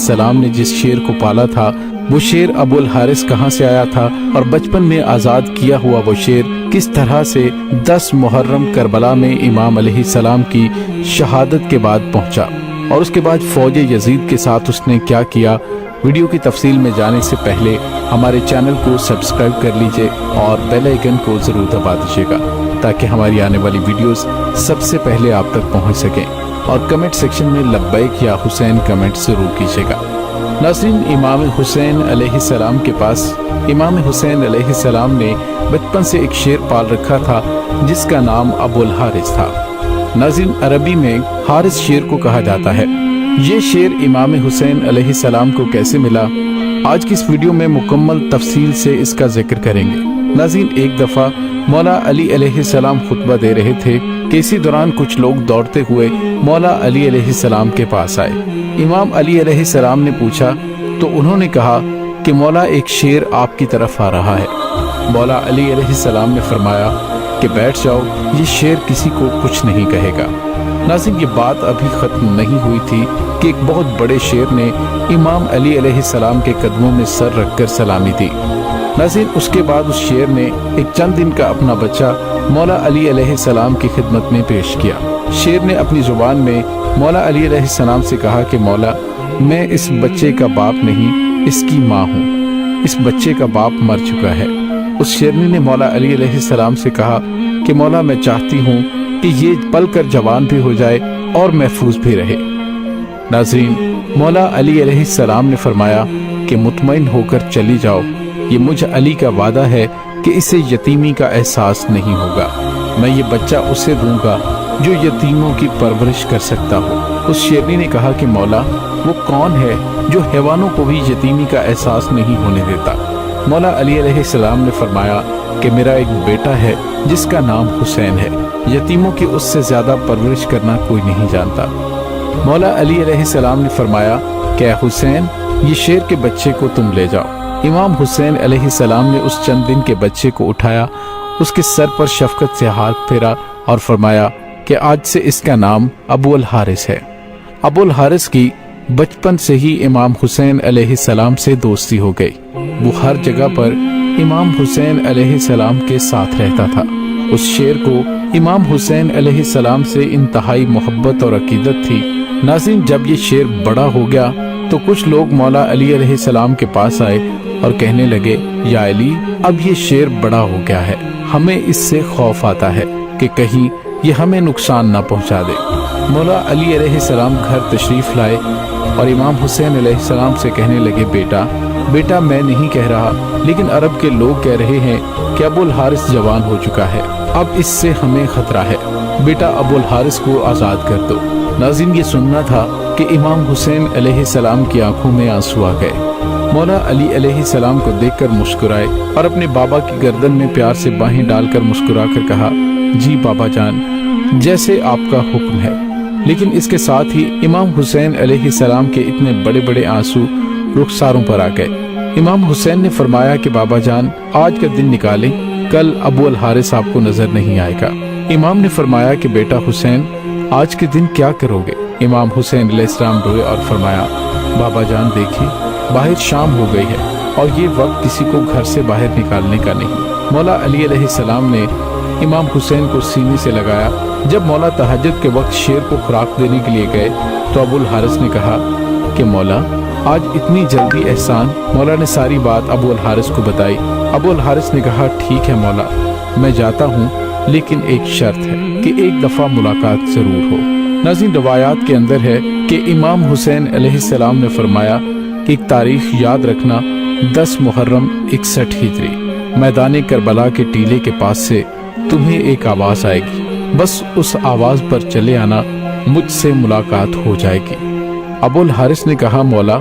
अलैहिस्सलाम ने जिस शेर को पाला था वो शेर अबुल हारिस कहाँ से आया था और बचपन में आज़ाद किया हुआ वो शेर किस तरह से 10 मुहर्रम करबला में इमाम अलैहिस्सलाम की शहादत के बाद पहुंचा और उसके बाद फौज यजीद के साथ उसने क्या किया। वीडियो की तफसील में जाने से पहले हमारे चैनल को सब्सक्राइब कर लीजिए और बेल आइकन को ज़रूर दबा दीजिएगा ताकि हमारी आने वाली वीडियोस सबसे पहले आप तक पहुंच सकें। और कमेंट सेक्शन में लब्बैक या हुसैन कमेंट ज़रूर कीजिएगा। नाज़रीन, इमाम हुसैन अलैहिस्सलाम के पास इमाम हुसैन अलैहिस्सलाम ने बचपन से एक शेर पाल रखा था जिसका नाम अबुल हारिस था। नाज़रीन, अरबी में हारिस शेर को कहा जाता है। ये शेर इमाम हुसैन अलैहिस्सलाम को कैसे मिला, आज की इस वीडियो में मुकम्मल तफसील से इसका जिक्र करेंगे। नाज़रीन, एक दफ़ा मौला अली अलैहिस्सलाम खुतबा दे रहे थे कि इसी दौरान कुछ लोग दौड़ते हुए मौला अली अलैहिस्सलाम के पास आए। इमाम अली अलैहिस्सलाम ने पूछा तो उन्होंने कहा कि मौला एक शेर आपकी तरफ आ रहा है। मौला अली अलैहिस्सलाम ने फरमाया कि बैठ जाओ, ये शेर किसी को कुछ नहीं कहेगा। नाज़रीन, ये बात अभी ख़त्म नहीं हुई थी कि एक बहुत बड़े शेर ने इमाम अली अलैहिस्सलाम के कदमों में सर रखकर सलामी दी। नाज़रीन, उसके बाद उस शेर ने एक चंद दिन का अपना बच्चा मौला अली अलैहिस्सलाम की खिदमत में पेश किया। शेर ने अपनी ज़ुबान में मौला अली अलैहिस्सलाम से कहा कि मौला, मैं इस बच्चे का बाप नहीं, इसकी माँ हूँ। इस बच्चे का बाप मर चुका है। उस शेरनी ने मौला अली अलैहिस्सलाम से कहा कि मौला, मैं चाहती हूँ कि ये पल कर जवान भी हो जाए और महफूज भी रहे। नाज़रीन, मौला अली अलैहिस्सलाम ने फरमाया कि मुतमईन होकर चली जाओ, ये मुझ अली का वादा है कि इसे यतीमी का एहसास नहीं होगा। मैं ये बच्चा उसे दूंगा जो यतीमों की परवरिश कर सकता हो। उस शेरनी ने कहा कि मौला, वो कौन है जो हैवानों को भी यतीमी का एहसास नहीं होने देता। मौला अली अलैहिस्सलाम ने फरमाया कि मेरा एक बेटा है जिसका नाम हुसैन है, यतीमों की उससे ज़्यादा परवरिश करना कोई नहीं जानता। मौला अली अलैहिस्सलाम ने फरमाया कि हुसैन, ये शेर के बच्चे को तुम ले जाओ। इमाम हुसैन अलैहिस्सलाम ने उस चंद दिन के बच्चे को उठाया, उसके सर पर शफकत से हाथ फेरा और फरमाया कि आज से इसका नाम अबुल हारिस है। अबुल हारिस की बचपन से ही इमाम हुसैन अलैहिस्सलाम से दोस्ती हो गई। वो हर जगह पर इमाम हुसैन अलैहिस्सलाम के साथ रहता था। उस शेर को इमाम हुसैन अलैहिस्सलाम से इंतहाई मोहब्बत और अकीदत थी। नाज़रीन, जब ये शेर बड़ा हो गया तो कुछ लोग मौला अली अलैहिस्सलाम के पास आए और कहने लगे, या अली, अब ये शेर बड़ा हो गया है, हमें इससे खौफ आता है कि कहीं ये हमें नुकसान ना पहुंचा दे। मौला अली अलैहिस्सलाम घर तशरीफ लाए और इमाम हुसैन अलैहिस्सलाम से कहने लगे, बेटा मैं नहीं कह रहा, लेकिन अरब के लोग कह रहे हैं कि अबुल हारिस जवान हो चुका है, अब इससे हमें खतरा है। बेटा, अबुल हारिस को आज़ाद कर दो। नाज़रीन, ये सुनना था कि इमाम हुसैन अलैहिस्सलाम की आंखों में आंसू आ गए। मौला अली अलैहिस्सलाम को देखकर मुस्कुराए और अपने बाबा की गर्दन में प्यार से बाहें डालकर मुस्कुराकर कहा, जी बाबा जान, जैसे आपका हुक्म है। लेकिन इसके साथ ही इमाम हुसैन अलैहिस्सलाम के इतने बड़े बड़े आंसू रुखसारों पर आ गए। इमाम हुसैन ने फरमाया कि बाबा जान, आज का दिन निकालें, कल अबुल हारिस आपको नजर नहीं आएगा। इमाम ने फरमाया कि बेटा हुसैन, आज के दिन क्या करोगे? इमाम हुसैन अलैहिस्सलाम रोए और फरमाया, बाबा जान देखिए, बाहर शाम हो गई है और ये वक्त किसी को घर से बाहर निकालने का नहीं। मौला अली अलैहिस्सलाम ने इमाम हुसैन को सीने से लगाया। जब मौला तहज्जुद के वक्त शेर को खुराक देने के लिए गए तो अबुल हारिस ने कहा कि मौला, आज इतनी जल्दी एहसान। मौला ने सारी बात अबुल हारिस को बताई। अबुल हारिस ने कहा, ठीक है मौला, मैं जाता हूँ, लेकिन एक शर्त है कि एक दफ़ा मुलाकात ज़रूर हो। नाज़रीन, रवायात के अंदर है कि इमाम हुसैन अलैहिस्सलाम ने फरमाया कि एक तारीख याद रखना, 10 मुहर्रम 61 हिजरी, मैदान करबला के टीले के पास से तुम्हें एक आवाज़ आएगी, बस उस आवाज़ पर चले आना, मुझसे मुलाकात हो जाएगी। अबुल हारिस ने कहा, मौला,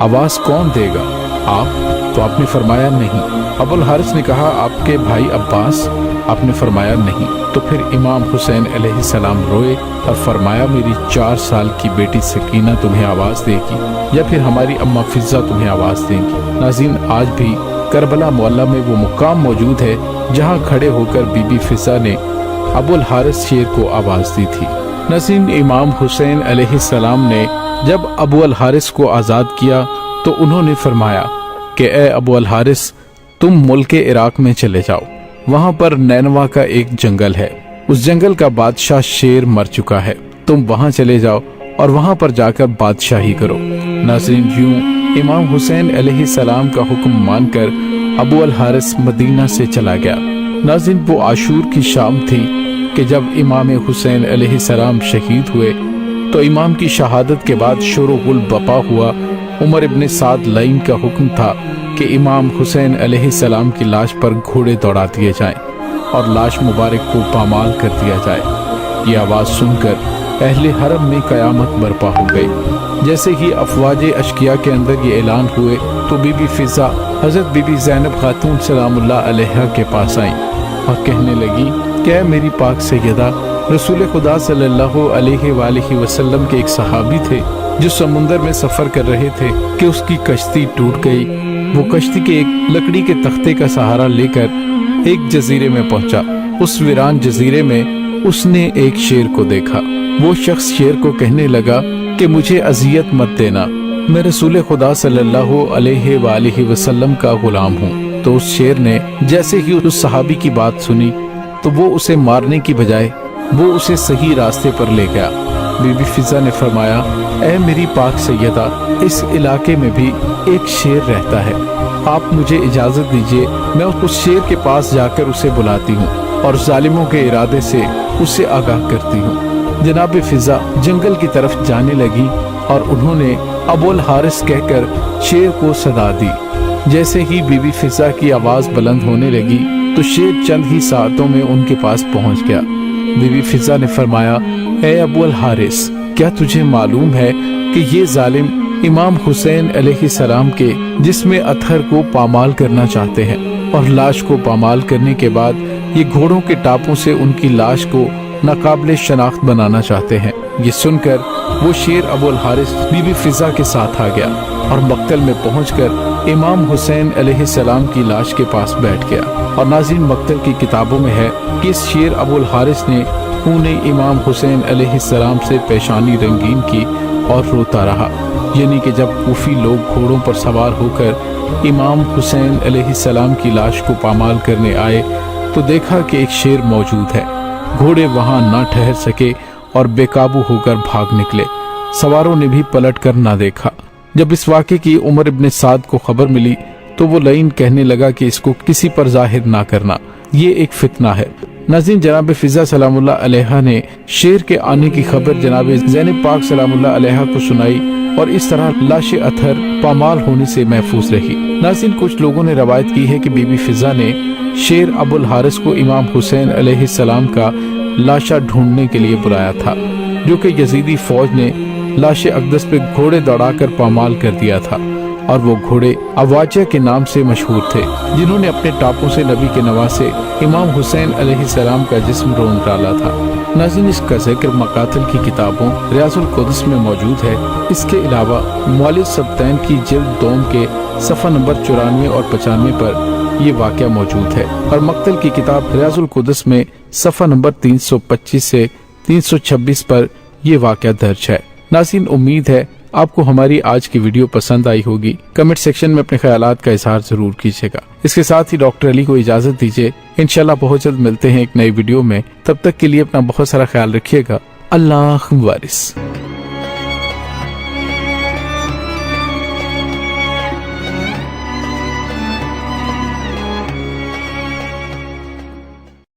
आवाज़ कौन देगा, आप? तो आपने फरमाया नहीं। अबुल हारिस ने कहा, आपके भाई अब्बास? आपने फरमाया नहीं। तो फिर इमाम हुसैन अलैहिस्सलाम रोए और फरमाया, मेरी 4 साल की बेटी सकीना तुम्हें आवाज़ देगी या फिर हमारी अम्मा फिज़ा तुम्हें आवाज़ देंगी। नाज़रीन, आज भी करबला मोहल्ला में वो मुकाम मौजूद है जहाँ खड़े होकर बीबी फिज़ा ने अबुल हारिस शेर को आवाज़ दी थी। नाज़रीन, इमाम हुसैन अलैहिस्सलाम ने جب ابو الحارث کو آزاد کیا تو انہوں نے فرمایا کہ اے ابو الحارث، تم ملک عراق میں چلے جاؤ، وہاں پر نینوا کا ایک جنگل ہے، اس جنگل کا بادشاہ شیر مر چکا ہے، تم وہاں چلے جاؤ اور وہاں پر جا کر بادشاہی کرو۔ ناظرین، یوں امام حسین علیہ السلام کا حکم مان کر ابو الحارث مدینہ سے چلا گیا۔ ناظرین، وہ عاشور کی شام تھی کہ جب امام حسین علیہ السلام شہید ہوئے تو امام کی شہادت کے بعد شور و غل بپا ہوا۔ عمر ابن سعد لعین کا حکم تھا کہ امام حسین علیہ السلام کی لاش پر گھوڑے دوڑا دیے جائیں اور لاش مبارک کو پامال کر دیا جائے۔ یہ آواز سن کر اہل حرم میں قیامت برپا ہو گئی۔ جیسے ہی افواج اشقیاء کے اندر یہ اعلان ہوئے تو بی بی فضا حضرت بی بی زینب خاتون سلام اللہ علیہا کے پاس آئیں اور کہنے لگی کہ اے میری پاک سیدہ، رسول خدا صلی اللہ علیہ وآلہ وسلم کے ایک صحابی تھے جو سمندر میں سفر کر رہے تھے کہ اس کی کشتی ٹوٹ گئی۔ وہ کشتی کے ایک لکڑی کے تختے کا سہارا لے کر ایک جزیرے میں پہنچا۔ اس ویران جزیرے میں اس نے ایک شیر کو دیکھا۔ وہ شخص شیر کو کہنے لگا کہ مجھے اذیت مت دینا، میں رسول خدا صلی اللہ علیہ وآلہ وسلم کا غلام ہوں۔ تو اس شیر نے جیسے ہی اس صحابی کی بات سنی تو وہ اسے مارنے کی بجائے وہ اسے صحیح راستے پر لے گیا۔ بی بی فضا نے فرمایا، اے میری پاک سیدہ، اس علاقے میں بھی ایک شیر رہتا ہے، آپ مجھے اجازت دیجیے، میں اس شیر کے پاس جا کر اسے بلاتی ہوں اور ظالموں کے ارادے سے اسے آگاہ کرتی ہوں۔ جناب فضا جنگل کی طرف جانے لگی اور انہوں نے ابو الحارث کہہ کر شیر کو صدا دی۔ جیسے ہی بی بی فضا کی آواز بلند ہونے لگی تو شیر چند ہی ساعتوں میں ان کے پاس پہنچ گیا۔ بی بی فضا نے فرمایا، اے ابو الحارث، کیا تجھے معلوم ہے کہ یہ ظالم امام حسین علیہ السلام کے جسم اطہر کو پامال کرنا چاہتے ہیں اور لاش کو پامال کرنے کے بعد یہ گھوڑوں کے ٹاپوں سے ان کی لاش کو ناقابل شناخت بنانا چاہتے ہیں۔ یہ سن کر وہ شیر ابو الحارث بی بی فضا کے ساتھ آ گیا اور مقتل میں پہنچ کر امام حسین علیہ السلام کی لاش کے پاس بیٹھ گیا۔ اور ناظرین، مقتل کی کتابوں میں ہے کہ اس شیر ابو الحارث نے خون امام حسین علیہ السلام سے پیشانی رنگین کی اور روتا رہا۔ یعنی کہ جب کوفی لوگ گھوڑوں پر سوار ہو کر امام حسین علیہ السلام کی لاش کو پامال کرنے آئے تو دیکھا کہ ایک شیر موجود ہے۔ گھوڑے وہاں نہ ٹھہر سکے اور بے قابو ہو کر بھاگ نکلے۔ سواروں نے بھی پلٹ کر نہ دیکھا۔ جب اس واقعے کی عمر ابن سعد کو خبر ملی تو وہ لعین کہنے لگا کہ اس کو کسی پر ظاہر نہ کرنا، یہ ایک فتنہ ہے۔ ناظرین، جناب فضا سلام اللہ علیہا نے شیر کے آنے کی خبر جناب زینب پاک سلام اللہ علیہا کو سنائی اور اس طرح لاش اطہر پامال ہونے سے محفوظ رہی۔ ناظرین، کچھ لوگوں نے روایت کی ہے کہ بی بی فضا نے شیر ابو الحارث کو امام حسین علیہ السلام کا لاشا ڈھونڈنے کے لیے بلایا تھا، جو کہ یزیدی فوج نے لاش اقدس پہ گھوڑے دوڑا کر پامال کر دیا تھا، اور وہ گھوڑے اواجہ کے نام سے مشہور تھے، جنہوں نے اپنے ٹاپوں سے نبی کے نواسے امام حسین علیہ السلام کا جسم رون ڈالا تھا۔ ناظرین، اس کا ذکر مقاتل کی کتابوں ریاض القدس میں موجود ہے۔ اس کے علاوہ موالد سبتین کی جلد دوم کے صفحہ نمبر 94 اور 95 پر یہ واقعہ موجود ہے، اور مقتل کی کتاب ریاض القدس میں صفحہ نمبر 325 سے 326 پر یہ واقعہ درج ہے۔ ناظرین، امید ہے آپ کو ہماری آج کی ویڈیو پسند آئی ہوگی۔ کمنٹ سیکشن میں اپنے خیالات کا اظہار ضرور کیجیے گا۔ اس کے ساتھ ہی ڈاکٹر علی کو اجازت دیجیے، انشاءاللہ بہت جلد ملتے ہیں ایک نئی ویڈیو میں۔ تب تک کے لیے اپنا بہت سارا خیال رکھیے گا۔ اللہ وارث۔